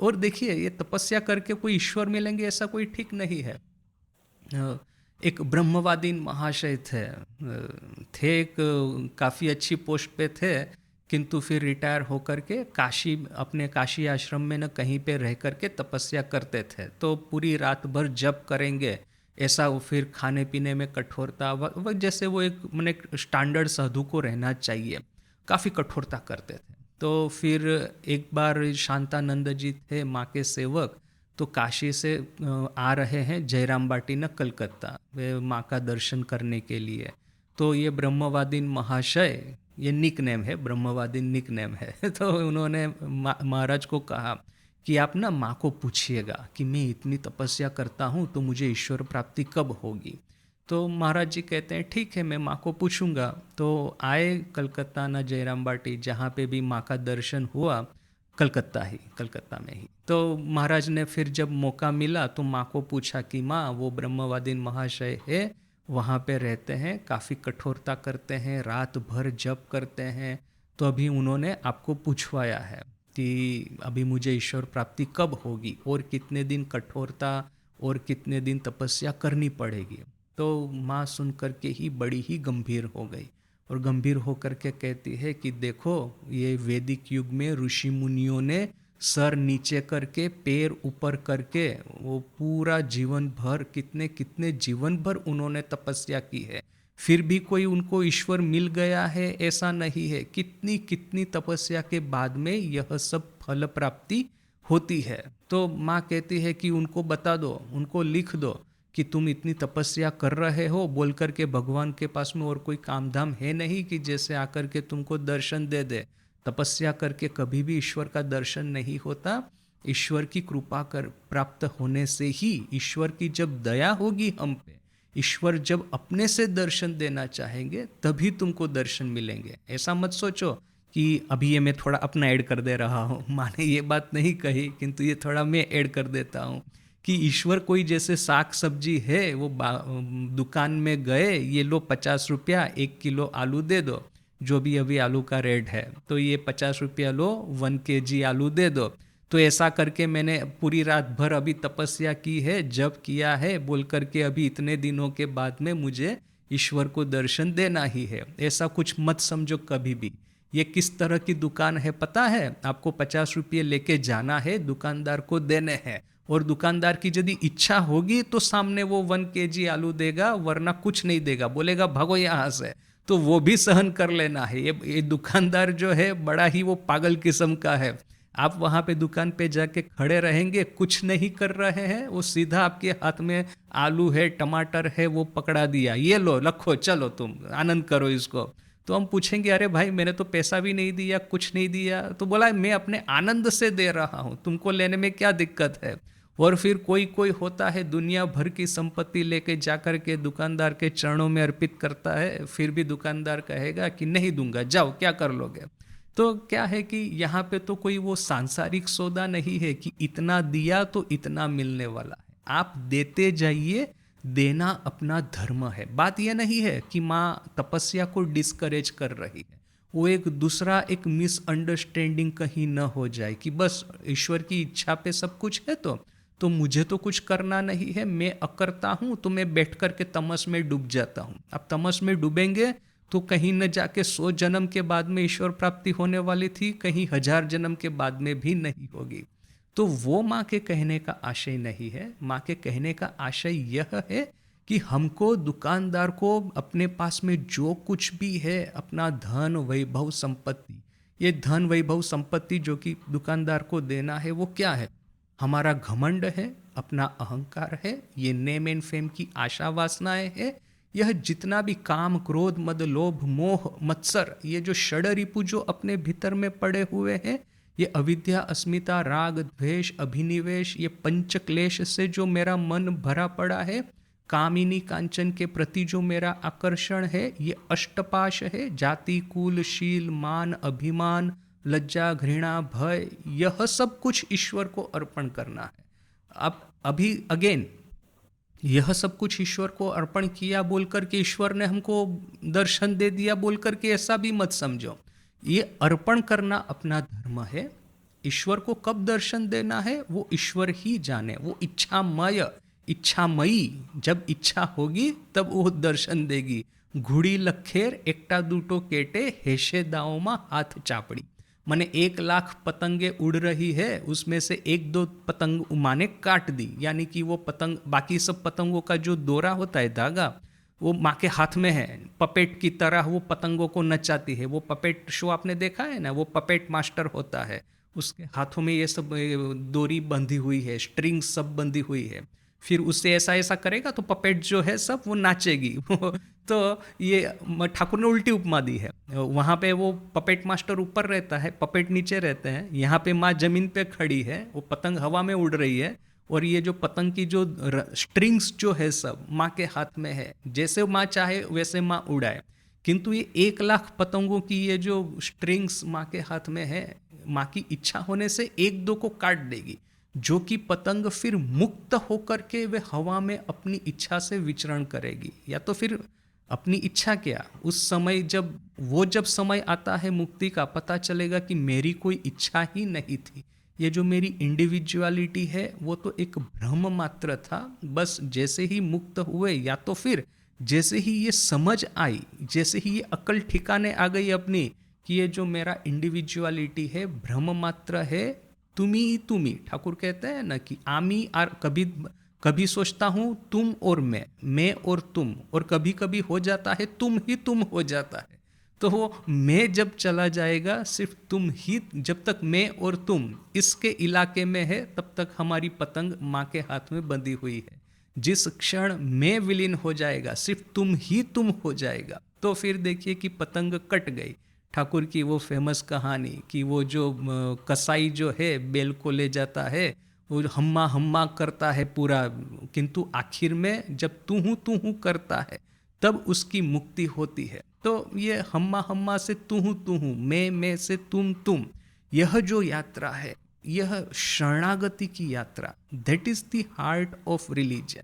और देखिए, ये तपस्या करके कोई ईश्वर मिलेंगे ऐसा कोई ठीक नहीं है। एक ब्रह्मवादी महाशय थे एक काफ़ी अच्छी पोस्ट पे थे, किंतु फिर रिटायर होकर के काशी, अपने काशी आश्रम में न कहीं पे रह करके तपस्या करते थे। तो पूरी रात भर जप करेंगे, ऐसा वो फिर खाने पीने में कठोरता, जैसे वो एक मैंने स्टैंडर्ड साधु को रहना चाहिए, काफ़ी कठोरता करते थे। तो फिर एक बार शांतानंद जी थे माँ के सेवक, तो काशी से आ रहे हैं जयराम बाटी न कलकत्ता, वे माँ का दर्शन करने के लिए। तो ये ब्रह्मवादीन महाशय, ये निक नेम है, ब्रह्मवादीन निक नेम है तो उन्होंने महाराज को कहा कि आप ना माँ को पूछिएगा कि मैं इतनी तपस्या करता हूँ तो मुझे ईश्वर प्राप्ति कब होगी। तो महाराज जी कहते हैं ठीक है, मैं माँ को पूछूंगा। तो आए कलकत्ता ना जयराम बाटी, जहाँ पे भी माँ का दर्शन हुआ, कलकत्ता में ही। तो महाराज ने फिर जब मौका मिला तो माँ को पूछा कि माँ, वो ब्रह्मवादीन महाशय है, वहाँ पे रहते हैं, काफ़ी कठोरता करते हैं, रात भर जप करते हैं, तो अभी उन्होंने आपको पूछवाया है कि अभी मुझे ईश्वर प्राप्ति कब होगी और कितने दिन कठोरता और कितने दिन तपस्या करनी पड़ेगी। तो माँ सुन कर के ही बड़ी ही गंभीर हो गई और गंभीर होकर के कहती है कि देखो, ये वैदिक युग में ऋषि मुनियों ने सर नीचे करके पैर ऊपर करके वो पूरा जीवन भर, कितने कितने जीवन भर उन्होंने तपस्या की है, फिर भी कोई उनको ईश्वर मिल गया है ऐसा नहीं है। कितनी कितनी तपस्या के बाद में यह सब फल प्राप्ति होती है। तो माँ कहती है कि उनको बता दो, उनको लिख दो कि तुम इतनी तपस्या कर रहे हो, बोल कर के भगवान के पास में और कोई काम धाम है नहीं कि जैसे आकर के तुमको दर्शन दे दे। तपस्या करके कभी भी ईश्वर का दर्शन नहीं होता। ईश्वर की कृपा कर प्राप्त होने से ही, ईश्वर की जब दया होगी हम पे, ईश्वर जब अपने से दर्शन देना चाहेंगे तभी तुमको दर्शन मिलेंगे। ऐसा मत सोचो कि अभी ये मैं थोड़ा अपना ऐड कर दे रहा हूँ, माने ये बात नहीं कही किंतु ये थोड़ा मैं ऐड कर देता हूँ कि ईश्वर कोई जैसे साग सब्जी है, वो दुकान में गए, ये लो 50 रुपया 1 किलो आलू दे दो, जो भी अभी आलू का रेट है, तो ये 50 रुपया लो, 1 kg आलू दे दो। तो ऐसा करके मैंने पूरी रात भर अभी तपस्या की है, जप किया है, बोल करके अभी इतने दिनों के बाद में मुझे ईश्वर को दर्शन देना ही है। ऐसा कुछ मत समझो कभी भी। ये किस तरह की दुकान है पता है आपको? 50 रुपये लेके जाना है, दुकानदार को देने हैं, और दुकानदार की यदि इच्छा होगी तो सामने वो 1 kg आलू देगा, वरना कुछ नहीं देगा, बोलेगा भागो यहाँ से। तो वो भी सहन कर लेना है। ये दुकानदार जो है बड़ा ही वो पागल किस्म का है। आप वहाँ पे दुकान पे जाके खड़े रहेंगे, कुछ नहीं कर रहे हैं, वो सीधा आपके हाथ में आलू है, टमाटर है, वो पकड़ा दिया, ये लो रखो, चलो तुम आनंद करो इसको। तो हम पूछेंगे अरे भाई मैंने तो पैसा भी नहीं दिया, कुछ नहीं दिया। तो बोला मैं अपने आनंद से दे रहा हूँ, तुमको लेने में क्या दिक्कत है। और फिर कोई कोई होता है दुनिया भर की संपत्ति लेके जाकर के दुकानदार के चरणों में अर्पित करता है, फिर भी दुकानदार कहेगा कि नहीं दूंगा, जाओ क्या कर लोगे। तो क्या है कि यहाँ पे तो कोई वो सांसारिक सौदा नहीं है कि इतना दिया तो इतना मिलने वाला है। आप देते जाइए, देना अपना धर्म है। बात यह नहीं है कि माँ तपस्या को डिस्करेज कर रही है, वो एक दूसरा एक मिसअंडरस्टैंडिंग कहीं न हो जाए कि बस ईश्वर की इच्छा पे सब कुछ है, तो मुझे तो कुछ करना नहीं है, मैं अकरता हूँ, तो मैं बैठ कर के तमस में डूब जाता हूँ। अब तमस में डूबेंगे तो कहीं न जाके 100 जन्म के बाद में ईश्वर प्राप्ति होने वाली थी, कहीं 1000 जन्म के बाद में भी नहीं होगी। तो वो माँ के कहने का आशय नहीं है। माँ के कहने का आशय यह है कि हमको, दुकानदार को, अपने पास में जो कुछ भी है, अपना धन वैभव संपत्ति, ये धन वैभव संपत्ति जो कि दुकानदार को देना है, वो क्या है? हमारा घमंड है, अपना अहंकार है, ये नेम एंड फेम की आशा वासनाएं है, यह जितना भी काम क्रोध मद लोभ मोह मत्सर, ये जो षड रिपु जो अपने भीतर में पड़े हुए हैं, ये अविद्या अस्मिता राग द्वेष अभिनिवेश, ये पंच क्लेश से जो मेरा मन भरा पड़ा है, कामिनी कांचन के प्रति जो मेरा आकर्षण है, ये अष्टपाश है, जाति कुल शील मान अभिमान लज्जा घृणा भय, यह सब कुछ ईश्वर को अर्पण करना है। अब अभी अगेन यह सब कुछ ईश्वर को अर्पण किया बोल करके ईश्वर ने हमको दर्शन दे दिया बोल करके ऐसा भी मत समझो। ये अर्पण करना अपना धर्म है, ईश्वर को कब दर्शन देना है वो ईश्वर ही जाने। वो इच्छामयी जब इच्छा होगी तब वो दर्शन देगी। घुड़ी लखेर एकटा दूटो केटे हेशे दाओ मा हाथ चापड़ी। माने 1,00,000 पतंगे उड़ रही है, उसमें से 1-2 पतंग माने काट दी, यानी कि वो पतंग, बाकी सब पतंगों का जो डोरा होता है, धागा, वो माँ के हाथ में है। पपेट की तरह वो पतंगों को नचाती है। वो पपेट शो आपने देखा है ना, वो पपेट मास्टर होता है, उसके हाथों में ये सब डोरी बंधी हुई है, स्ट्रिंग सब बंधी हुई है। फिर उससे ऐसा ऐसा करेगा तो पपेट जो है सब वो नाचेगी। तो ये ठाकुर ने उल्टी उपमा दी है। वहाँ पे वो पपेट मास्टर ऊपर रहता है, पपेट नीचे रहते हैं। यहाँ पे माँ जमीन पे खड़ी है, वो पतंग हवा में उड़ रही है, और ये जो पतंग की जो स्ट्रिंग्स जो है सब माँ के हाथ में है। जैसे माँ चाहे वैसे माँ उड़ाए, किंतु ये 1,00,000 पतंगों की ये जो स्ट्रिंग्स माँ के हाथ में है, माँ की इच्छा होने से 1-2 को काट देगी, जो कि पतंग फिर मुक्त होकर के वे हवा में अपनी इच्छा से विचरण करेगी। या तो फिर अपनी इच्छा क्या, उस समय जब समय आता है मुक्ति का, पता चलेगा कि मेरी कोई इच्छा ही नहीं थी। ये जो मेरी इंडिविजुअलिटी है वो तो एक भ्रम मात्र था। बस जैसे ही मुक्त हुए, या तो फिर जैसे ही ये समझ आई, जैसे ही ये अकल ठिकाने आ गई अपनी, कि ये जो मेरा इंडिविजुअलिटी है भ्रम मात्र है, तुम्ही ठाकुर कहते हैं ना कि आमी आर, कभी सोचता हूँ तुम और मैं और तुम, और कभी कभी हो जाता है तुम ही तुम हो जाता है। तो वो मैं जब चला जाएगा, सिर्फ तुम ही, जब तक मैं और तुम इसके इलाके में है, तब तक हमारी पतंग माँ के हाथ में बंधी हुई है। जिस क्षण मैं विलीन हो जाएगा, सिर्फ तुम ही तुम हो जाएगा, तो फिर देखिए कि पतंग कट गई। ठाकुर की वो फेमस कहानी कि वो जो कसाई जो है बेल को ले जाता है, वो हम्मा हम्मा करता है पूरा, किंतु आखिर में जब तू हूँ करता है, तब उसकी मुक्ति होती है। तो ये हम्मा हम्मा से तू हूँ, मैं से तुम, यह जो यात्रा है, यह शरणागति की यात्रा, that is the heart of religion.